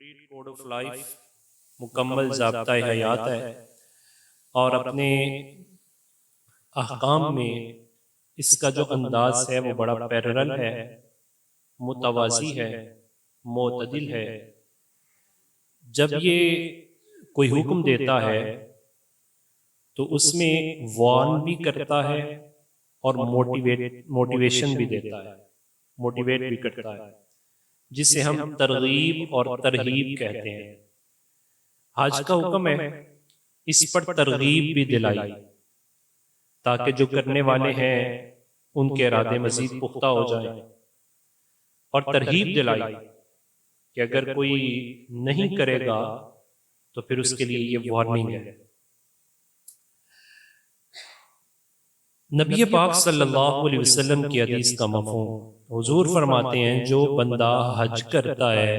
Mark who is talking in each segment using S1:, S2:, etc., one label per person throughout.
S1: Complete code of life, مکمل ضابطۂ حیات ہے، اور اپنے احکام میں اس کا جو انداز ہے وہ بڑا پیرلل ہے، متوازی ہے، معتدل ہے۔ جب یہ کوئی حکم دیتا ہے تو اس میں وارن بھی کرتا ہے اور موٹیویشن بھی دیتا ہے، موٹیویٹ بھی کرتا ہے، جسے ہم ترغیب اور ترہیب کہتے ہیں۔ حج کا حکم ہے، اس پر ترغیب بھی دلائی تاکہ جو کرنے والے ہیں ان کے ارادے مزید پختہ ہو جائیں، اور ترہیب دلائی کہ اگر کوئی نہیں کرے گا تو پھر اس کے لیے یہ وارننگ ہے۔ نبی پاک صلی اللہ علیہ وسلم کی حدیث کا مفہوم، حضور فرماتے ہیں جو بندہ حج کرتا ہے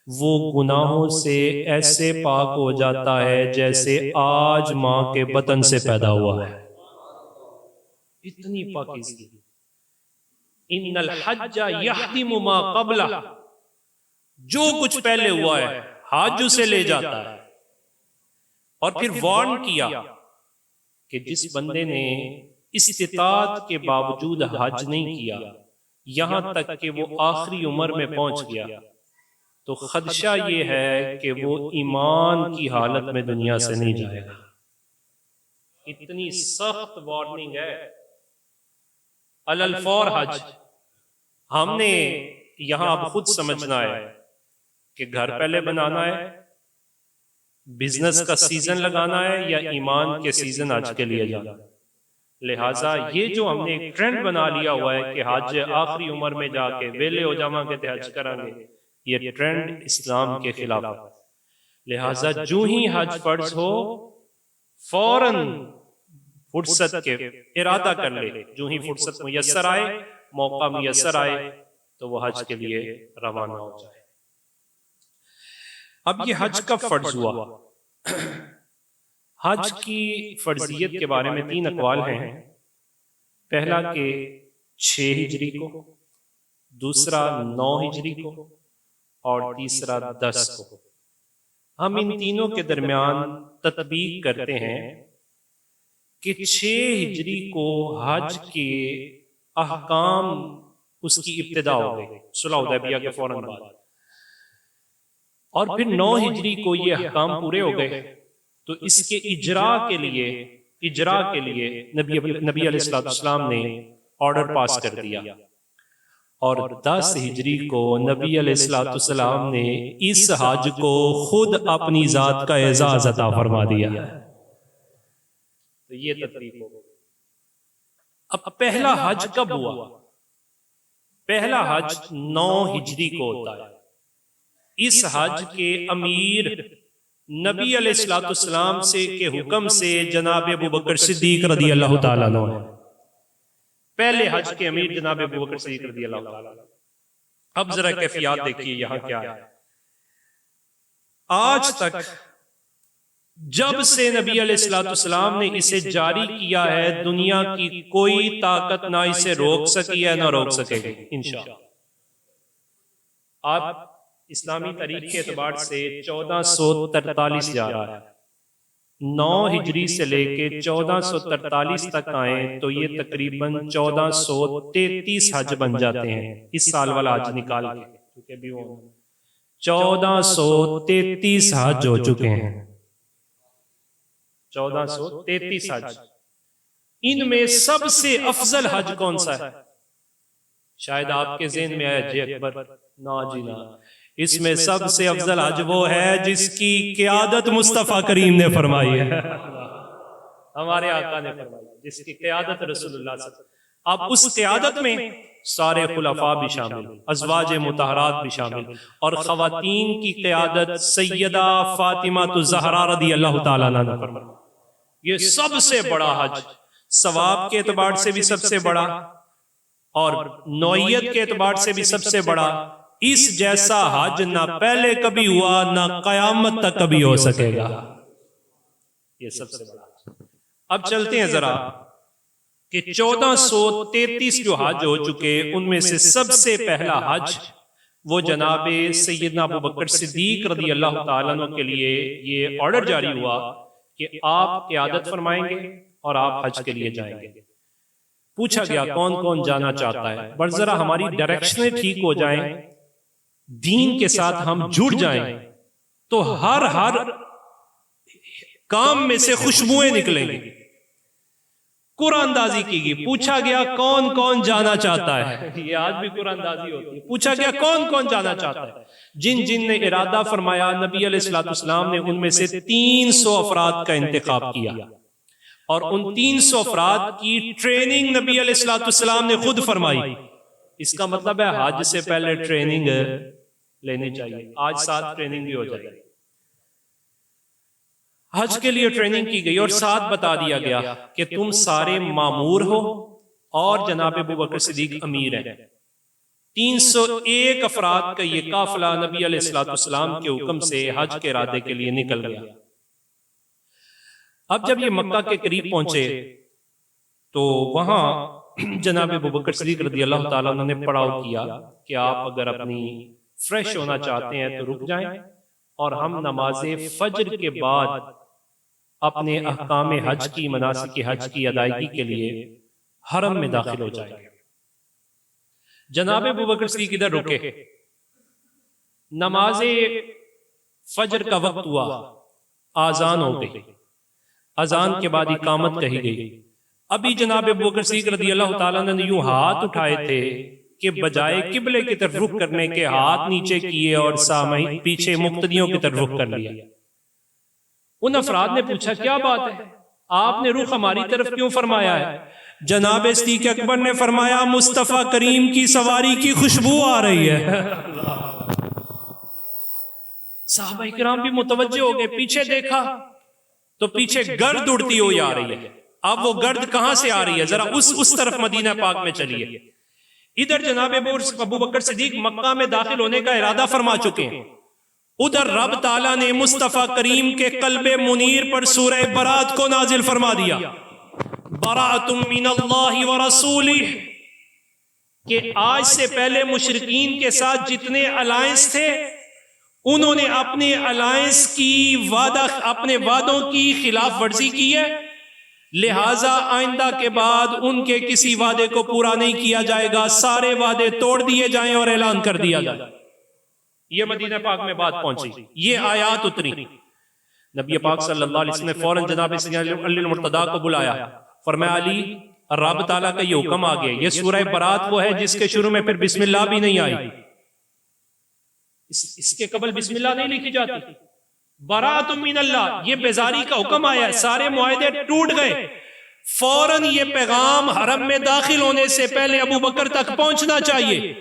S1: وہ گناہوں سے ایسے پاک ہو جاتا ہے جیسے آج ماں کے بطن سے پیدا ہوا ہے۔ اتنی پاکیزگی۔ ان الحج یحتم ما قبلہ، جو کچھ پہلے ہوا ہے حج اسے لے جاتا ہے۔ اور پھر وارن کیا کہ جس بندے نے استطاعت کے باوجود حج نہیں کیا یہاں تک کہ وہ آخری عمر میں پہنچ گیا تو خدشہ یہ ہے کہ وہ ایمان کی حالت میں دنیا سے نہیں جائے گا۔ اتنی سخت وارننگ ہے۔ الفور حج، ہم نے یہاں اب خود سمجھنا ہے کہ گھر پہلے بنانا ہے، بزنس کا سیزن لگانا ہے، یا ایمان کے سیزن حج کے لیے جانا۔ لہٰذا یہ جو ہم نے ایک ٹرینڈ بنا لیا ہوا ہے کہ حج آخری عمر میں جا کے ویلے ہو جاواں گے تے حج کریں گے، یہ ٹرینڈ اسلام کے خلاف ہے۔ لہٰذا جو ہی حج فرض ہو فوراً فرصت کے ارادہ کر لے، جو ہی فرصت میسر آئے، موقع میسر آئے تو وہ حج کے لیے روانہ ہو جائے۔ اب یہ حج کب فرض ہوا؟ حج کی فرضیت کے بارے میں 3 اقوال ہیں۔ پہلا کہ 6 ہجری کو، دوسرا 9 ہجری کو، اور تیسرا 10 کو۔ ہم ان تینوں کے درمیان تطبیق کرتے ہیں کہ 6 ہجری کو حج کے احکام اس کی ابتدا ہو گئی صلح حدیبیہ کے فوراً بعد، اور پھر 9 ہجری کو یہ احکام پورے ہو گئے تو اس کے اجرا کے لیے نبی علیہ السلام نے آرڈر پاس کر دیا، اور 10 ہجری کو نبی علیہ السلام نے اس حج کو خود اپنی ذات کا اعزاز عطا فرما دیا۔ تو یہ ترتیب ہو گئی۔ اب پہلا حج کب ہوا؟ پہلا حج 9 ہجری کو ہوتا ہے۔ اس حج کے امیر نبی علیہ السلام کے حکم سے جناب ابوبکر صدیق رضی اللہ تعالیٰ عنہ ہے۔ پہلے حج کے امیر جناب ابوبکر صدیق رضی اللہ تعالیٰ عنہ۔ اب ذرا کیفیات دیکھیے یہاں کیا ہے۔ آج تک جب سے نبی علیہ السلام نے اسے جاری کیا ہے دنیا کی کوئی طاقت نہ اسے روک سکی ہے نہ روک سکے گی انشاءاللہ۔ آپ اسلامی تاریخ کے اعتبار سے 1443 جا رہا ہے، 9 ہجری سے لے کے 1443 تک آئیں تو یہ تقریباً 1433 حج بن جاتے ہیں۔ اس سال والا حج نکال کے، کیونکہ ابھی وہ 1433 حج ہو چکے ہیں۔ 1433 حج۔ ان میں سب سے افضل حج کون سا ہے؟ شاید آپ کے ذہن میں آیا جی اکبر، نا جی نا، اس میں سب سے افضل حج وہ ہے جس کی قیادت مصطفیٰ کریم نے فرمائی ہے، ہمارے آقا نے فرمائی، جس کی قیادت رسول اللہ صلی اللہ علیہ وسلم۔ اب اس قیادت میں سارے خلفاء بھی شامل، ازواج مطہرات بھی شامل، اور خواتین کی قیادت سیدہ فاطمہ الزہرا رضی اللہ تعالیٰ عنہ نے فرمائی۔ یہ سب سے بڑا حج، ثواب کے اعتبار سے بھی سب سے بڑا، اور نوعیت کے اعتبار سے بھی سب سے بڑا۔ اس جیسا حج نہ پہلے کبھی ہوا نہ قیامت تک کبھی ہو سکے گا۔ یہ سب سے بڑا حج۔ اب چلتے ہیں ذرا کہ 1433 جو حج ہو چکے ان میں سے سب سے پہلا حج وہ جناب سیدنا ابو بکر صدیق رضی اللہ تعالیٰ عنہ کے لیے یہ آرڈر جاری ہوا کہ آپ قیادت فرمائیں گے اور آپ حج کے لیے جائیں گے۔ پوچھا گیا کون کون جانا چاہتا ہے؟ بس ذرا ہماری ڈائریکشنیں ٹھیک ہو جائیں، دین کے ساتھ ہم جڑ جائیں تو ہر کام میں سے خوشبوئیں نکلیں گی۔ قرآن اندازی کی گئی، پوچھا گیا کون کون جانا چاہتا ہے؟ یہ آج بھی قرآن اندازی ہوتی ہے۔ پوچھا گیا کون کون جانا چاہتا ہے؟ جن نے ارادہ فرمایا، نبی علیہ السلام نے ان میں سے 300 افراد کا انتخاب کیا، اور ان 300 افراد کی ٹریننگ نبی علیہ السلام نے خود فرمائی۔ اس کا مطلب ہے حج سے پہلے ٹریننگ لینی چاہیے۔ آج ساتھ ٹریننگ بھی ہو جائے گی۔ حج کے لیے ٹریننگ کی گئی اور ساتھ بتا دیا گیا کہ تم سارے مامور ہو اور جناب ابو بکر صدیق امیر ہیں۔ 301 افراد کا یہ قافلہ نبی علیہ السلام کے حکم سے حج کے ارادے کے لیے نکل گیا۔ اب جب یہ مکہ کے قریب پہنچے تو وہاں جناب ابو بکر صدیق رضی اللہ تعالیٰ عنہ نے پڑاؤ کیا کہ آپ اگر اپنی فریش ہونا چاہتے ہیں تو رک جائیں، اور ہم نماز فجر کے بعد اپنے احکام حج کی، مناسک حج کی ادائیگی کے لیے حرم میں داخل ہو جائیں گے۔ جناب ابو بکر صدیق ادھر رکے، نماز فجر کا وقت ہوا، آذان ہو گئی، اذان کے بعد اقامت کہی گئی۔ ابھی جناب ابو بکر صدیق رضی اللہ تعالیٰ نے یوں ہاتھ اٹھائے تھے کہ بجائے قبلے کی طرف رخ کرنے کے ہاتھ نیچے کیے اور سامعین پیچھے مقتدیوں کی طرف رخ کر لیا۔ ان افراد نے پوچھا کیا بات ہے، آپ نے رخ ہماری طرف کیوں فرمایا ہے؟ جناب صدیق اکبر نے فرمایا مصطفیٰ کریم کی سواری کی خوشبو آ رہی ہے۔ صحابہ کرام بھی متوجہ ہو گئے، پیچھے دیکھا تو پیچھے گرد اڑتی ہوئی آ رہی ہے۔ اب وہ گرد کہاں سے آ رہی ہے؟ ذرا اس طرف مدینہ پاک میں چلیے۔ ادھر جناب ابو بکر صدیق مکہ میں داخل ہونے کا ارادہ فرما چکے ہیں، ادھر رب تعالیٰ نے مصطفیٰ کریم کے قلب منیر پر سورہ برات کو نازل فرما دیا، براۃ من اللہ ورسولہ، کہ آج سے پہلے مشرکین کے ساتھ جتنے الائنس تھے انہوں نے اپنے الائنس کی اپنے وعدوں کی خلاف ورزی کی ہے، لہٰذا آئندہ کے بعد ان کے کسی وعدے کو پورا نہیں کیا جائے گا، سارے وعدے توڑ دیے جائیں اور اعلان کر دیا جائے۔ یہ مدینہ پاک میں بات پہنچی، یہ آیات اتری۔ نبی پاک صلی اللہ علیہ وسلم نے فوراً جناب سیدنا علی المرتضیٰ کو بلایا، فرمایا علی رب تعالیٰ کا یہ حکم آ گیا، یہ سورہ برات وہ ہے جس کے شروع میں پھر بسم اللہ بھی نہیں آئی، اس کے قبل بسم اللہ نہیں لکھی جاتی۔ براۃ من اللہ، یہ بیزاری کا حکم آیا ہے، سارے معاہدے ٹوٹ گئے۔ فوراً یہ پیغام حرم میں داخل ہونے سے پہلے ابو بکر تک پہنچنا چاہیے۔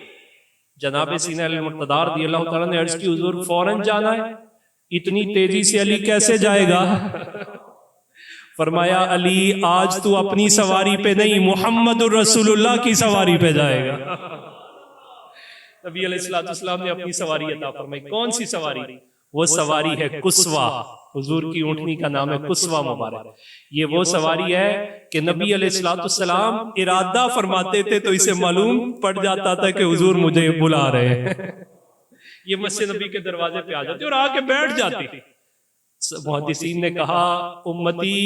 S1: جناب سیدنا علی المرتضیٰ رضی اللہ تعالیٰ نے عرض کی حضور فوراً جانا ہے، اتنی تیزی سے علی کیسے جائے گا؟ فرمایا علی آج تو اپنی سواری پہ نہیں، محمد الرسول اللہ کی سواری پہ جائے گا۔ نبی علیہ السلام نے اپنی سواری عطا فرمائی۔ کون سی سواری؟ وہ سواری ہے قصوہ، حضور کی اونٹنی کا نام ہے قصوہ مبارک۔ یہ وہ سواری ہے کہ نبی علیہ السلام ارادہ فرماتے تھے تو اسے معلوم پڑ جاتا تھا کہ حضور مجھے بلا رہے ہیں، یہ مسجد نبی کے دروازے پہ آ جاتے اور آ کے بیٹھ جاتی۔ محدثین نے کہا امتی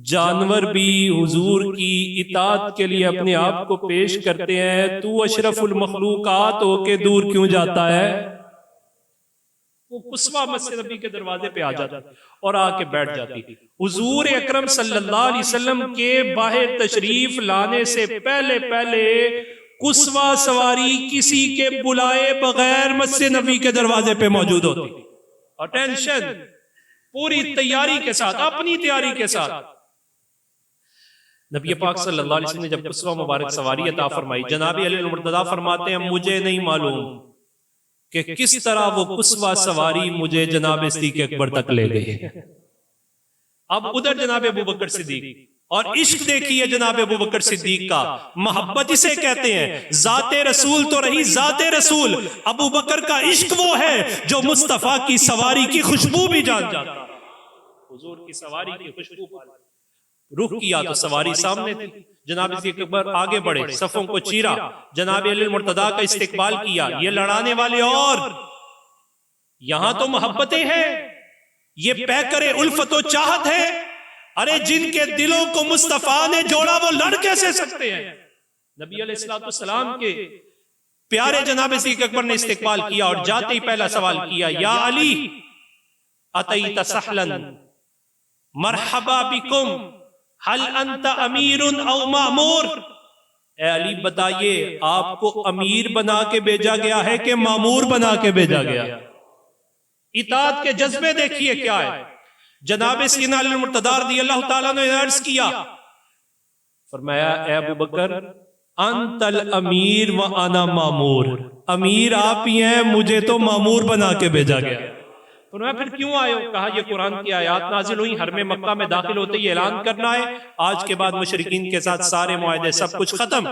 S1: جانور بھی حضور کی اطاعت کے لیے اپنے آپ کو پیش کرتے ہیں، تو اشرف المخلوقات ہو کے دور کیوں جاتا ہے؟ وہ قصوہ مسجد نبی کے دروازے پہ آ جاتی اور آ کے بیٹھ جاتی۔ حضور اکرم صلی اللہ علیہ وسلم کے باہر تشریف لانے سے پہلے قصوہ سواری کسی کے بلائے بغیر مسجد نبی کے دروازے پہ موجود ہوتی، اٹینشن پوری تیاری کے ساتھ، اپنی تیاری کے ساتھ۔ نبی پاک صلی اللہ علیہ وسلم نے جب قصوہ مبارک سواری عطا فرمائی، جناب علی المرتضیٰ فرماتے ہیں مجھے نہیں معلوم کہ کس طرح وہ قصوہ سواری مجھے جناب صدیق اکبر تک لے گئی۔ اب ادھر جناب ابو بکر صدیق، اور عشق دیکھیے جناب ابو بکر صدیق کا، محبت اسے کہتے ہیں، ذات رسول تو رہی ذات رسول، ابو بکر کا عشق وہ ہے جو مصطفیٰ کی سواری کی خوشبو بھی جان جاتا ہے۔ حضور کی سواری کی خوشبو رخ کیا تو سواری سامنے تھی، جناب صدیق اکبر آگے بڑھے، صفوں کو چیرا، جناب علی المرتضیٰ کا استقبال کیا. یہ لڑانے والے اور یہاں تو محبتیں ہیں، یہ پیکر الفت و چاہت ہے. ارے جن کے دلوں کو مصطفیٰ نے جوڑا وہ لڑ کیسے سکتے ہیں؟ نبی علیہ السلام کے پیارے جناب صدیق اکبر نے استقبال کیا اور جاتے ہی پہلا سوال کیا، یا علی اتیت سہلا مرحبا بکم حل انت امیر او مامور. اے علی بتائیے آپ کو امیر بنا کے بھیجا گیا ہے کہ مامور بنا کے بھیجا گیا؟ اطاعت کے جذبے دیکھیے کیا ہے. جناب سیدنا علی المرتضیٰ رضی اللہ تعالیٰ نے عرض کیا، فرمایا اے ابو بکر انت الامیر و انا مامور. امیر آپ ہی ہیں، مجھے تو مامور بنا کے بھیجا گیا. فرمایا پھر کیوں آئے ہو؟ کہا یہ قرآن کی آیات نازل ہوئی، حرم مکہ میں داخل ہوتے ہی اعلان کرنا ہے آج کے بعد مشرکین کے ساتھ سارے معاہدے سب کچھ ختم،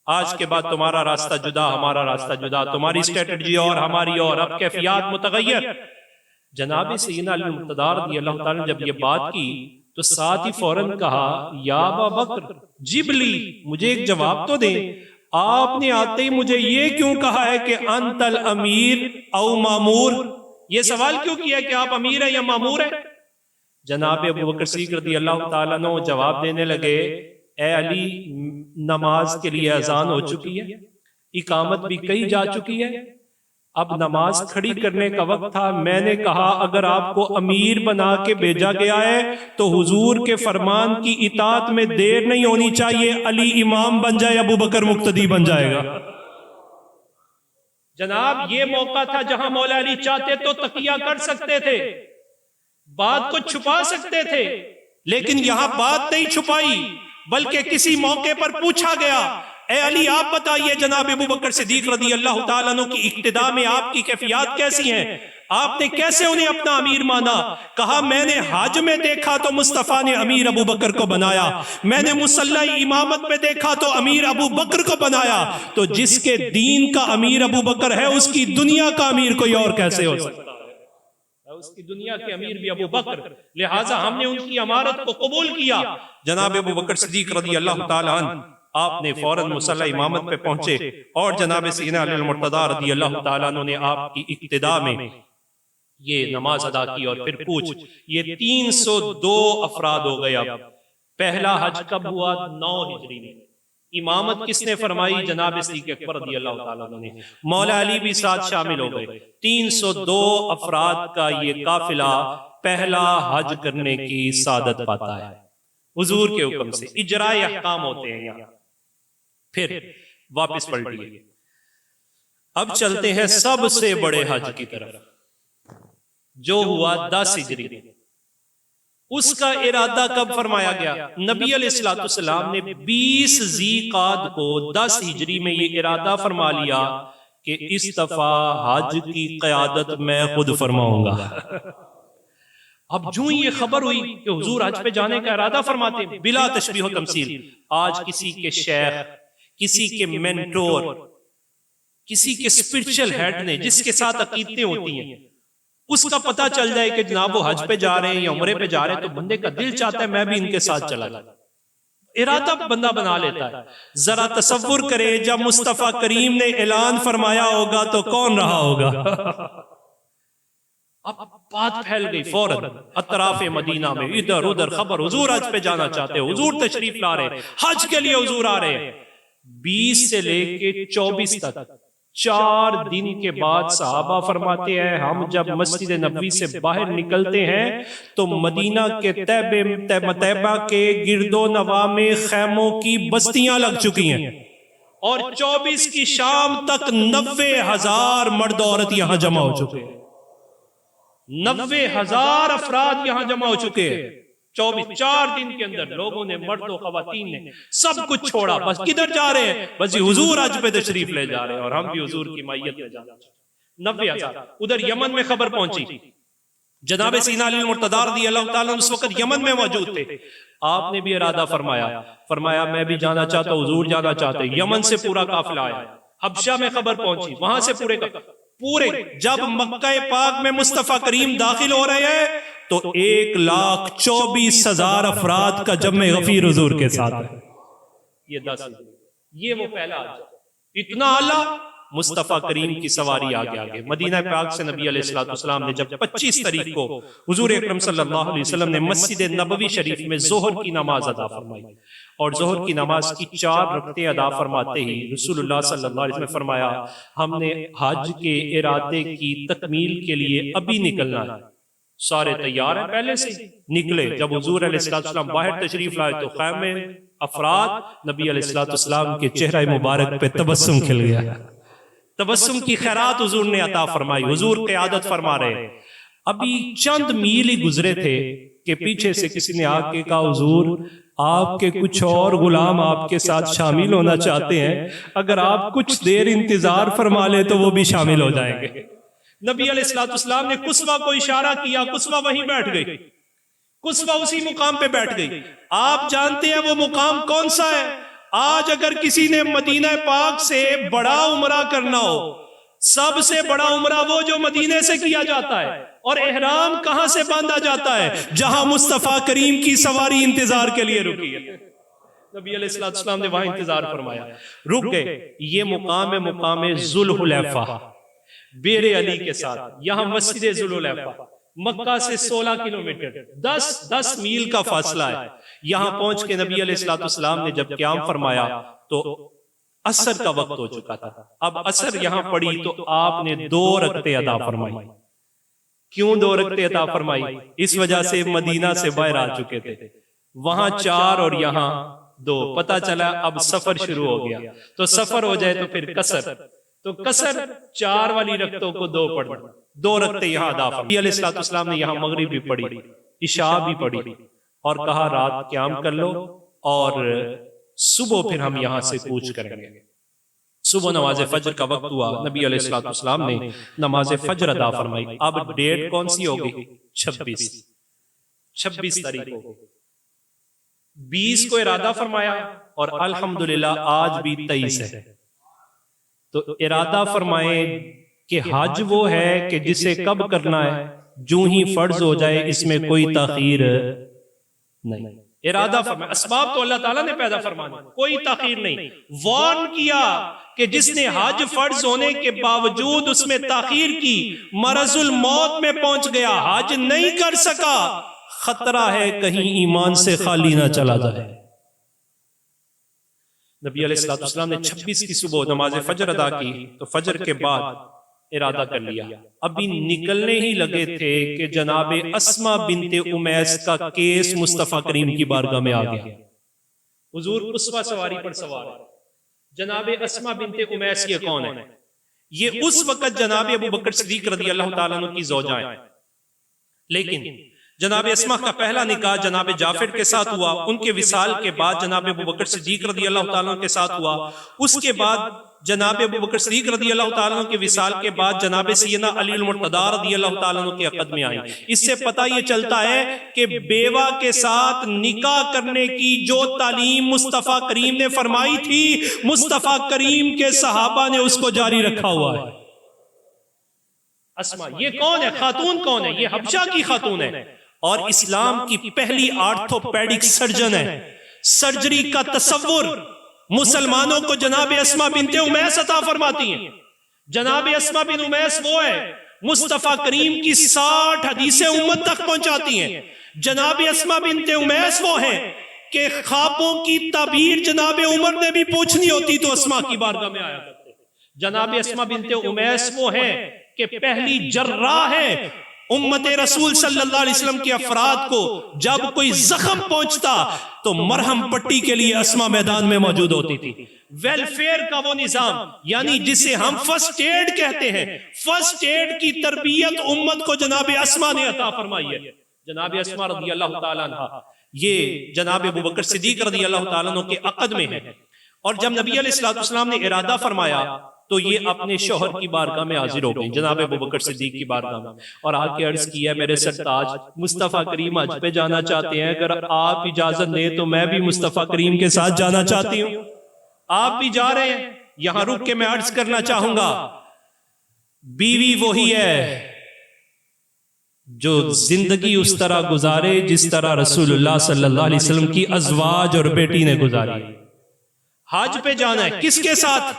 S1: آج کے بعد تمہارا راستہ جدا ہمارا راستہ جدا، تمہاری اسٹریٹجی اور ہماری اور، اب کیفیات متغیر. جناب سیدنا علی المرتضیٰ رضی اللہ تعالیٰ نے جب یہ بات کی تو ساتھ ہی فوراً کہا، یا ابا بکر جب لی، مجھے ایک جواب تو دیں، آپ نے آتے ہی مجھے یہ کیوں کہا ہے کہ انت الامیر او مامور؟ یہ سوال کیوں کیا ہے کہ آپ امیر ہیں یا مامور ہیں؟ جناب ابو بکر صدیق رضی اللہ تعالیٰ عنہ جواب دینے لگے، اے علی نماز کے لیے اذان ہو چکی ہے، اقامت بھی کہی جا چکی ہے، اب نماز کھڑی کرنے کا وقت تھا. میں نے کہا اگر آپ کو امیر بنا کے بھیجا گیا ہے تو حضور کے فرمان کی اطاعت میں دیر نہیں ہونی چاہیے، علی امام بن جائے، ابو بکر مقتدی بن جائے گا. جناب یہ موقع تھا جہاں مولا علی چاہتے تو تقیہ کر سکتے تھے، بات کو چھپا سکتے تھے، لیکن یہاں بات نہیں چھپائی بلکہ کسی موقع پر پوچھا گیا، اے علی آپ بتائیے جناب ابو بکر صدیق رضی اللہ تعالیٰ عنہ کی اقتداء میں آپ کی کیفیات کیسی ہیں؟ آپ نے کیسے انہیں اپنا امیر مانا؟ کہا میں نے حج میں دیکھا تو مصطفیٰ نے امیر ابو بکر کو بنایا، میں نے مصلی امامت میں دیکھا تو امیر ابو بکر کو بنایا، تو جس کے دین کا امیر ابو بکر ہے اس کی دنیا کا امیر کوئی اور کیسے ہو سکتا ہے؟ اس کی دنیا کے امیر بھی ابو بکر، لہٰذا ہم نے ان کی امارت کو قبول کیا. جناب ابو بکر صدیق رضی اللہ تعالیٰ عنہ آپ نے فوراً مصلی امامت پہ پہنچے اور جناب سیدنا علی المرتضیٰ رضی اللہ تعالیٰ عنہ نے آپ کی اقتداء میں یہ نماز ادا کی. اور پھر پوچھ، یہ 302 افراد ہو گئے. اب پہلا حج کب ہوا؟ 9 ہجری میں. امامت کس نے فرمائی؟ جناب صدیق اکبر رضی اللہ تعالیٰ عنہ نے. مولا علی بھی ساتھ شامل ہو گئے. 302 افراد کا یہ قافلہ پہلا حج کرنے کی سعادت پاتا ہے حضور کے حکم سے. اجراء احکام ہوتے ہیں یہاں. پھر واپس پلٹیے، اب چلتے ہیں سب سے بڑے حج کی طرف جو ہوا 10 ہجری میں. اس کا ارادہ کب فرمایا گیا؟ نبی علیہ السلام نے 20 ذی قعدہ کو 10 ہجری میں یہ ارادہ فرما لیا کہ اس دفعہ حج کی قیادت میں خود فرماؤں گا. اب جو یہ خبر ہوئی کہ حضور حج پہ جانے کا ارادہ فرماتے ہیں، بلا تشبیہ و تمثیل آج کسی کے شیخ، کسی کے مینٹور، کسی کے اسپرچل ہیڈ نے جس کے ساتھ عقیدتیں ہوتی ہیں، اس کا پتہ چل جائے کہ جناب وہ حج پہ جا رہے ہیں یا عمرے پہ جا رہے ہیں تو بندے کا دل چاہتا ہے میں بھی ان کے ساتھ چلا جاؤں. ارادہ بندہ بنا لیتا ہے. ذرا تصور کرے جب مصطفیٰ کریم نے اعلان فرمایا ہوگا تو کون رہا ہوگا؟ اب بات پھیل گئی فوراً اطراف مدینہ میں، ادھر ادھر خبر، حضور حج پہ جانا چاہتے ہیں، حضور تشریف لا رہے ہیں، حج کے لیے حضور آ رہے ہیں. 20 سے لے کے 24 تک 4 دن کے بعد صحابہ فرماتے ہیں ہم جب مسجد نبوی سے باہر نکلتے ہیں تو مدینہ کے طیبہ کے گرد و نواح میں خیموں کی بستیاں لگ چکی ہیں، اور 24 کی شام تک 90,000 مرد عورت یہاں جمع ہو چکے ہیں. 90,000 افراد یہاں جمع ہو چکے ہیں. 4 دن کے اندر لوگوں نے، مرد و خواتین نے سب کچھ چھوڑا. بس کدھر جا رہے ہیں؟ بس حضور حج پہ تشریف لے جا رہے ہیں اور ہم بھی حضور کی مائیت میں جانا چاہتے ہیں. 90,000. ادھر یمن میں خبر پہنچی، جناب سیدنا علی المرتضیٰ رضی اللہ تعالیٰ اس وقت یمن میں موجود تھے. آپ نے بھی ارادہ فرمایا میں بھی جانا چاہتا ہوں، حضور جانا چاہتے ہیں. یمن سے پورا قافلہ آیا. حبشہ میں خبر پہنچی، وہاں سے پورے جب مکہ پاک میں مصطفیٰ کریم داخل ہو رہے ہیں تو 1,24,000 افراد کا جمع غفیر حضور کے ساتھ ہے. یہ 10 ہجری، یہ وہ پہلا حج، اتنا اعلیٰ مصطفیٰ کریم کی سواری آگے آگے۔ مدینہ پاک سے نبی علیہ السلام نے جب 25 تاریخ کو حضور اکرم صلی اللہ علیہ وسلم نے مسجد نبوی شریف میں ظہر کی نماز ادا فرمائی، اور ظہر کی نماز کی 4 رکعتیں ادا فرماتے ہی رسول اللہ صلی اللہ علیہ وسلم نے فرمایا ہم نے حج کے ارادے کی تکمیل کے لیے ابھی نکلنا ہے۔ سارے تیار ہیں، پہلے سے نکلے۔ جب حضور علیہ السلام باہر تشریف لائے تو خیمے افراد نبی علیہ السلام کے چہرہ مبارک پہ تبسم کھل گیا، تبسم کی خیرات حضور نے عطا فرمائی۔ حضور قیادت فرما رہے ہیں، ابھی چند میل ہی گزرے تھے کہ پیچھے سے کسی نے آ کے کہا حضور آپ کے کچھ اور غلام آپ کے ساتھ شامل ہونا چاہتے ہیں، اگر آپ کچھ دیر انتظار فرما لے تو وہ بھی شامل ہو جائیں گے۔ نبی علیہ السلام نے قصوہ کو اشارہ کیا، قصوہ وہیں بیٹھ گئی، قصوہ اسی مقام پہ بیٹھ گئی۔ آپ جانتے ہیں وہ مقام کون سا ہے؟ آج اگر کسی نے مدینہ پاک سے بڑا عمرہ کرنا ہو، سب سے بڑا عمرہ وہ جو مدینے سے کیا جاتا ہے، اور احرام کہاں سے باندھا جاتا ہے؟ جہاں مصطفیٰ کریم کی سواری انتظار کے لیے رکی ہے۔ نبی علیہ السلام نے وہاں انتظار فرمایا، رک گئے۔ یہ مقام ہے مقام ذوالحلیفہ، بیر علی کے ساتھ، یہاں مسجد ذوالحلیفہ، مکہ سے 16 کلومیٹر، 10 میل کا فاصلہ ہے۔ یہاں پہنچ کے نبی علیہ السلام نے جب قیام فرمایا تو عصر کا وقت ہو چکا تھا۔ اب عصر یہاں پڑی تو آپ نے 2 رکعتیں ادا فرمائی۔ کیوں 2 رکعتیں ادا فرمائی؟ اس وجہ سے مدینہ سے باہر آ چکے تھے، وہاں 4 اور یہاں 2، پتہ چلا اب سفر شروع ہو گیا، تو سفر ہو جائے تو پھر قصر، تو قصر 4 والی رکعتوں کو 2 پڑھنا، 2 رکعتیں یہاں ادا فرمائی۔ نبی علیہ السلام نے یہاں مغرب بھی پڑھی، عشاء بھی پڑھی، اور کہا رات قیام کر لو اور صبح پھر ہم یہاں سے کوچ کریں گے۔ صبح نماز فجر کا وقت ہوا، نبی علیہ السلام نے نماز فجر ادا فرمائی۔ اب ڈیٹ کون سی ہوگی؟ 26 تاریخ کو 20 کو ارادہ فرمایا، اور الحمدللہ آج بھی 23 ہے۔ تو ارادہ فرمائے کہ حج وہ ہے کہ جسے کب کرنا ہے؟ جو ہی فرض ہو جائے، اس میں کوئی تاخیر نہیں۔ ارادہ فرمائے، اسباب تو اللہ تعالیٰ نے پیدا فرمانے، کوئی تاخیر نہیں۔ وارن کیا کہ جس نے حج فرض ہونے کے باوجود اس میں تاخیر کی، مرض الموت میں پہنچ گیا، حج نہیں کر سکا، خطرہ ہے کہیں ایمان سے خالی نہ چلا جائے۔ نبی علیہ السلام نے 26 کی صبح نماز فجر ادا کی، تو فجر کے بعد ارادہ کر لیا۔ ابھی نکلنے ہی لگے تھے کہ جناب اسما بنت امیس کا کیس مصطفیٰ کریم کی بارگاہ میں آ گیا۔ حضور قصوہ سواری پر سوار ہے۔ جناب اسما بنت امیس یہ کون ہے؟ یہ اس وقت جناب ابو بکر صدیق رضی اللہ تعالیٰ عنہ کی زوجہ ہیں، لیکن جناب اسما کا پہلا نکاح جناب جعفر کے ساتھ ہوا، ان کے وصال کے بعد جناب ابو بکر صدیق رضی اللہ تعالیٰ عنہ کے ساتھ ہوا، اس کے بعد جناب ابو بکر صدیق رضی اللہ تعالیٰ عنہ کے وصال کے بعد جناب سیدنا علی المرتضیٰ رضی اللہ تعالیٰ عنہ کے عقد میں آئی۔ اس سے پتہ یہ چلتا ہے کہ بیوہ کے ساتھ نکاح کرنے کی جو تعلیم مصطفیٰ کریم نے فرمائی تھی، مصطفیٰ کریم کے صحابہ نے اس کو جاری رکھا ہوا ہے۔ اسما یہ کون ہے؟ خاتون کون ہے؟ یہ حبشہ کی خاتون ہے، اور اسلام کی پہلی آرتھوپیڈک سرجن ہے۔ سرجری کا تصور مسلمانوں کو جناب اسما بنت امیس عطا فرماتی ہیں۔ جناب اسما بن امیس وہ ہے مصطفیٰ کریم کی 60 حدیثیں امت تک پہنچاتی ہیں۔ جناب اسما بنت امیس وہ ہیں کہ خوابوں کی تعبیر جناب عمر نے بھی پوچھنی ہوتی تو اسما کی بارگاہ میں آیا کرتے ہیں۔ جناب اسما بنت امیس وہ ہیں کہ پہلی جراح ہے امت رسول صلی اللہ علیہ وسلم کے افراد کو جب کوئی زخم پہنچتا تو مرہم پٹی کے لیے اسما میدان میں موجود ہوتی تھی۔ ویلفیئر کا وہ نظام، یعنی جسے ہم فرسٹ ایڈ کہتے ہیں، فرسٹ ایڈ کی تربیت امت کو جناب اسما نے عطا فرمائی ہے۔ جناب اسما رضی اللہ تعالیٰ عنہ یہ جناب ابو بکر صدیق رضی اللہ تعالیٰ عنہ کے عقد میں ہے، اور جب نبی علیہ السلام نے ارادہ فرمایا تو یہ اپنے شوہر کی بارگاہ میں حاضر ہو گئی، جناب ابو بکر صدیق کی بارگاہ میں، اور آ کے عرض کیا میرے سرتاج مصطفیٰ کریم حج پہ جانا چاہتے ہیں، اگر آپ اجازت دیں تو میں بھی مصطفیٰ کریم کے ساتھ جانا چاہتی ہوں۔ آپ بھی جا رہے ہیں، یہاں رک کے میں عرض کرنا چاہوں گا، بیوی وہی ہے جو زندگی اس طرح گزارے جس طرح رسول اللہ صلی اللہ علیہ وسلم کی ازواج اور بیٹی نے گزاری۔ حج پہ جانا ہے، کس کے ساتھ؟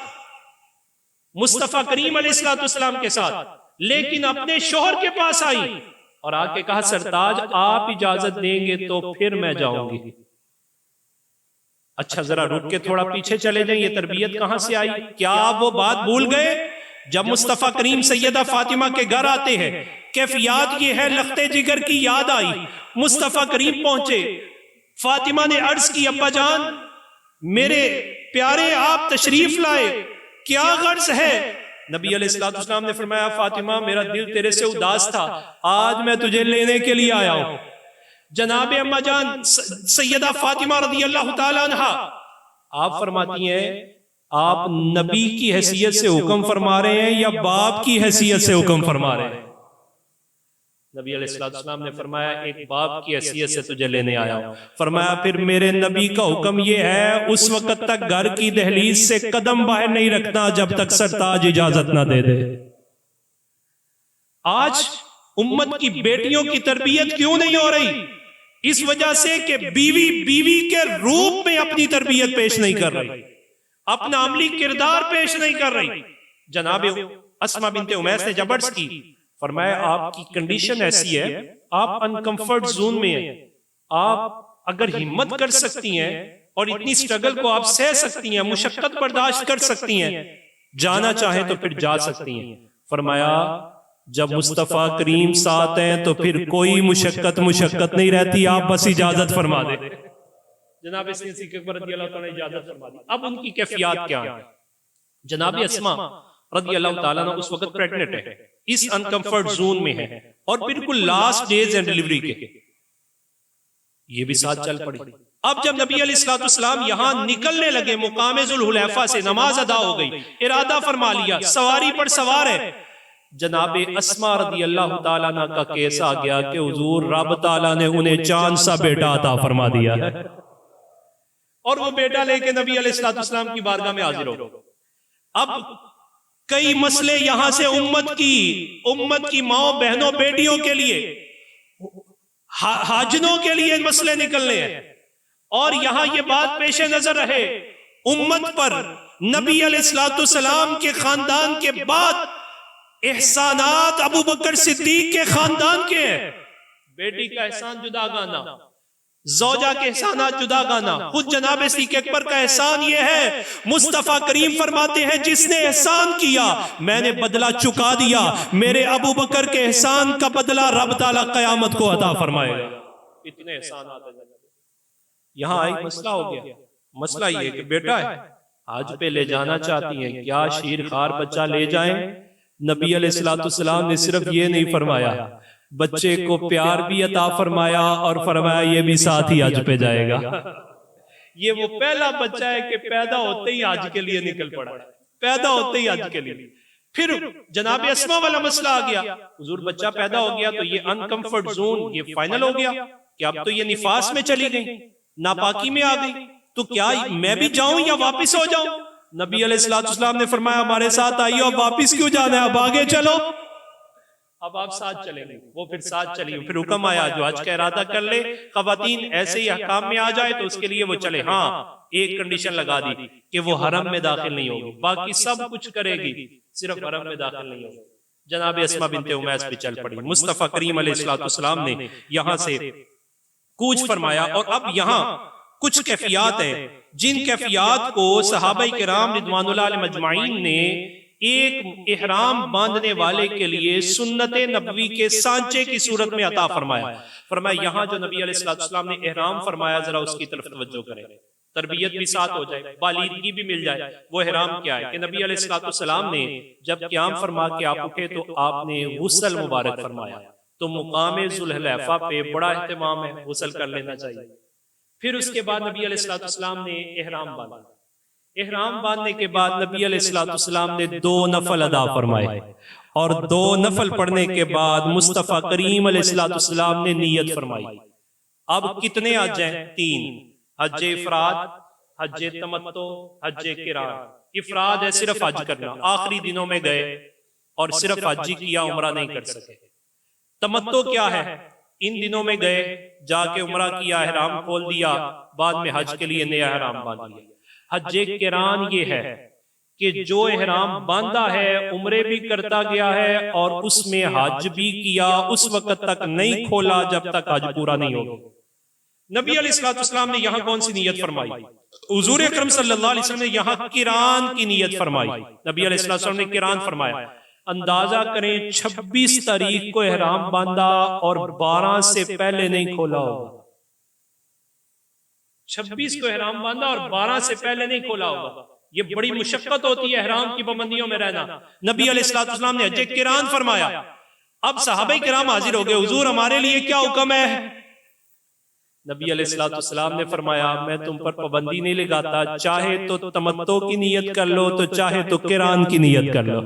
S1: مصطفیٰ کریم علیہ السلام کے ساتھ، لیکن اپنے شوہر کے پاس آئی اور آ کے کہا سرتاج آپ اجازت دیں گے تو پھر میں جاؤں گی۔ اچھا ذرا رک کے تھوڑا پیچھے چلے جائیں، یہ تربیت کہاں سے آئی؟ کیا آپ وہ بات بھول گئے جب مصطفیٰ کریم سیدہ فاطمہ کے گھر آتے ہیں؟ کیفیات یہ ہے، لختے جگر کی یاد آئی، مصطفیٰ کریم پہنچے، فاطمہ نے عرض کی ابا جان میرے پیارے آپ تشریف لائے، کیا غرض ہے؟ نبی علیہ السلام نے فرمایا فاطمہ میرا دل تیرے سے اداس تھا، آج میں تجھے لینے کے لیے آیا ہوں۔ جناب اما جان سیدہ فاطمہ رضی اللہ تعالیٰ عنہ آپ فرماتی ہیں آپ نبی کی حیثیت سے حکم فرما رہے ہیں یا باپ کی حیثیت سے حکم فرما رہے ہیں؟ نبی علیہ السلام نے فرمایا ایک باپ کی حیثیت سے تجھے لینے آیا ہوں۔ فرمایا پھر میرے نبی کا حکم یہ ہے اس وقت تک گھر کی دہلیز سے قدم باہر نہیں رکھنا جب تک سرتاج اجازت نہ دے دے۔ آج امت کی بیٹیوں کی تربیت کیوں نہیں ہو رہی؟ اس وجہ سے کہ بیوی کے روپ میں اپنی تربیت پیش نہیں کر رہی، اپنا عملی کردار پیش نہیں کر رہی۔ جناب اسماء بنت امیس نے جب عرض کی فرمایا آپ کی کنڈیشن ایسی ہے، آپ انکمفرٹ زون میں ہیں، آپ اگر ہمت کر سکتی ہیں اور اتنی سٹرگل کو آپ سہ سکتی ہیں، مشقت برداشت کر سکتی ہیں، جانا چاہیں تو پھر جا سکتی ہیں۔ فرمایا جب مصطفیٰ کریم ساتھ ہیں تو پھر کوئی مشقت نہیں رہتی، آپ بس اجازت فرما دیں۔ جناب صدیق اکبر رضی اللہ تعالیٰ نے اجازت فرما دی۔ اب ان کی کیفیات کیا ہیں؟ جناب اسماء رضی اللہ تعالیٰ نے اس وقت پریگننٹ ہے، اس انکمفرٹ زون میں ہے اور بالکل لاسٹ ڈیز ہیں ڈیلیوری کے، یہ بھی ساتھ چل پڑی۔ اب جب نبی علیہ السلام یہاں نکلنے لگے مقام ذوالحلیفہ سے، نماز ادا ہو گئی، ارادہ فرما لیا، سواری پر سوار ہے، جناب اسماء رضی اللہ تعالیٰ عنہ کا کیس آ گیا کہ حضور رب تعالیٰ نے انہیں چاند سا بیٹا عطا فرما دیا ہے، اور وہ بیٹا لے کے نبی علیہ السلام کی بارگاہ میں حاضر ہو۔ اب کئی مسئلے یہاں سے امت کی ماؤں بہنوں بیٹیوں کے لیے، حاجنوں کے لیے مسئلے نکلنے ہیں، اور یہاں یہ بات پیش نظر رہے امت پر نبی علیہ السلام کے خاندان کے بعد احسانات ابو بکر صدیق کے خاندان کے ہیں۔ بیٹی کا احسان جدا گانا، زوجہ کے احسانات جدا گانا، خود جناب صدیق اکبر کا احسان یہ ہے، مصطفیٰ کریم فرماتے ہیں جس نے احسان کیا میں نے بدلہ چکا دیا، میرے ابو بکر کے احسان کا بدلہ رب تعالیٰ قیامت کو عطا فرمائے گا۔ اتنے احسانات ہیں۔ یہاں ایک مسئلہ ہو گیا، مسئلہ یہ کہ بیٹا ہے حج پہ لے جانا چاہتی ہیں، کیا شیر خوار بچہ لے جائیں؟ نبی علیہ السلام نے صرف یہ نہیں فرمایا، بچے کو پیار بھی عطا فرمایا اور فرمایا یہ بھی ساتھ ہی حج پہ جائے گا۔ یہ وہ پہلا بچہ ہے کہ پیدا ہوتے ہی حج کے لیے نکل پڑا، پیدا ہوتے ہی حج کے لیے۔ پھر جناب اسماء والا مسئلہ آ گیا، حضور بچہ پیدا ہو گیا تو یہ انکمفرٹ زون یہ فائنل ہو گیا کہ اب تو یہ نفاس میں چلی گئی، ناپاکی میں آ گئی، تو کیا میں بھی جاؤں یا واپس ہو جاؤں؟ نبی علیہ السلام نے فرمایا ہمارے ساتھ آئیے، اب واپس کیوں جانا ہے، اب آگے چلو۔ اب آپ ساتھ چلیں گے، وہ پھر ساتھ چلی، پھر حکم آیا جو حج کا ارادہ کر لے خواتین ایسے ہی احکام میں آ جائے تو اس کے لیے وہ چلے، ہاں ایک کنڈیشن لگا دی کہ وہ حرم میں داخل نہیں ہوگی، باقی سب کچھ کرے گی صرف حرم میں داخل نہیں ہوگی۔ جناب اسماء بنت امیس پہ چل پڑی، مصطفیٰ کریم علیہ السلام نے یہاں سے کوچ فرمایا، اور اب یہاں کچھ کیفیات ہیں جن کیفیات کو صحابہ کرام رضوان اللہ علیہم اجمعین نے ایک احرام باندھنے والے کے لیے سنت نبوی کے سانچے کی صورت میں عطا فرمایا۔ فرمایا یہاں جو نبی علیہ السلام نے احرام فرمایا ذرا اس کی طرف توجہ کریں، تربیت بھی ساتھ ہو جائے، بالیدگی بھی مل جائے۔ وہ احرام کیا ہے کہ نبی علیہ السلام نے جب قیام فرما کے آپ اٹھے تو آپ نے غسل مبارک فرمایا، تو مقام ذوالحلیفہ پہ بڑا اہتمام ہے، غسل کر لینا چاہیے۔ پھر اس کے بعد نبی علیہ السلام نے احرام باندھا، احرام باندھنے کے بعد نبی علیہ السلام نے 2 نفل ادا فرمائے، اور 2 نفل پڑھنے کے بعد مصطفیٰ کریم علیہ السلام نے نیت فرمائی۔ اب کتنے حج ہیں؟ 3، حج افراد، حج تمتع، حج قران۔ افراد ہے صرف حج کرنا، آخری دنوں میں گئے اور صرف حج ہی کیا، عمرہ نہیں کر سکے۔ تمتع کیا ہے؟ ان دنوں میں گئے، جا کے عمرہ کیا، احرام کھول دیا، بعد میں حج کے لیے نیا احرام باندھ لیا۔ حج قران یہ ہے کہ جو احرام باندھا ہے عمرے بھی کرتا گیا ہے اور اس میں حج بھی کیا، اس وقت تک نہیں کھولا جب تک حج پورا نہیں ہوگا۔ نبی علیہ السلام نے یہاں کون سی نیت فرمائی؟ حضور اکرم صلی اللہ علیہ وسلم نے یہاں قران کی نیت فرمائی۔ نبی علیہ السلام نے قران فرمایا۔ اندازہ کریں 26 تاریخ کو احرام باندھا اور 12 سے پہلے نہیں کھولا ہوگا۔ 26 کو احرام باندھا اور 12 سے پہلے نہیں کھولا ہوگا۔ یہ بڑی مشقت ہوتی ہے احرام کی پابندیوں میں رہنا۔ نبی علیہ السلام نے حج قران فرمایا۔ اب صحابہ کرام حاضر ہو گئے، حضور ہمارے لیے کیا حکم ہے؟ نبی علیہ السلام نے فرمایا میں تم پر پابندی نہیں لگاتا، چاہے تو تمتع کی نیت کر لو تو چاہے تو قران کی نیت کر لو،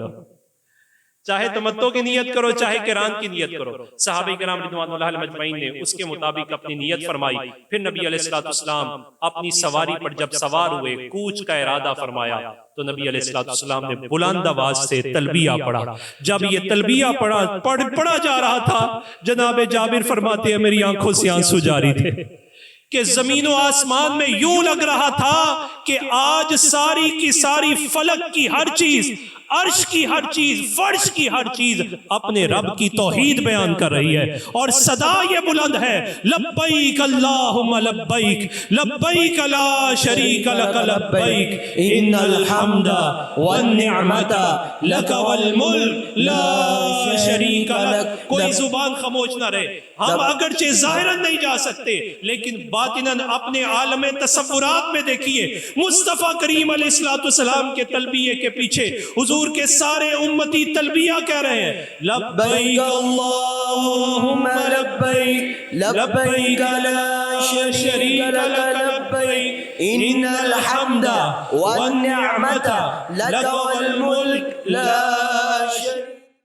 S1: چاہے تمتع کی نیت کرو چاہے قران کی نیت کرو۔ صحابہ کرام رضوان اللہ علیہم اجمعین نے اس کے مطابق اپنی نیت فرمائی۔ پھر نبی علیہ السلام اپنی سواری پر جب سوار ہوئے، کوچ کا ارادہ فرمایا تو نبی علیہ السلام نے بلند آواز سے تلبیہ پڑھا۔ جب یہ تلبیہ پڑھا جا رہا تھا، جناب جابر فرماتے ہیں میری آنکھوں سے آنسو جاری تھے کہ زمین و آسمان میں یوں لگ رہا تھا کہ آج ساری کی ساری فلک کی ہر چیز، عرش کی ہر چیز، فرش کی ہر چیز اپنے رب کی توحید بیان کر رہی ہے، اور صدا یہ بلند ہے لبیک اللہم لبیک لبیک لا شریک لک لبیک ان الحمد والنعمت لک والملک لا شریک لک۔ کوئی زبان خاموش نہ رہے۔ ہم اگرچہ ظاہراً نہیں جا سکتے لیکن باطناً اپنے عالم تصورات میں دیکھیے مصطفیٰ کریم علیہ السلام کے تلبیے کے پیچھے حضور کے سارے امتی تلبیہ کہہ رہے ہیں لبیک اللہم لبیک لبیک لا شریک لک لبیک ان الحمد والنعمت لک والملک لا شریک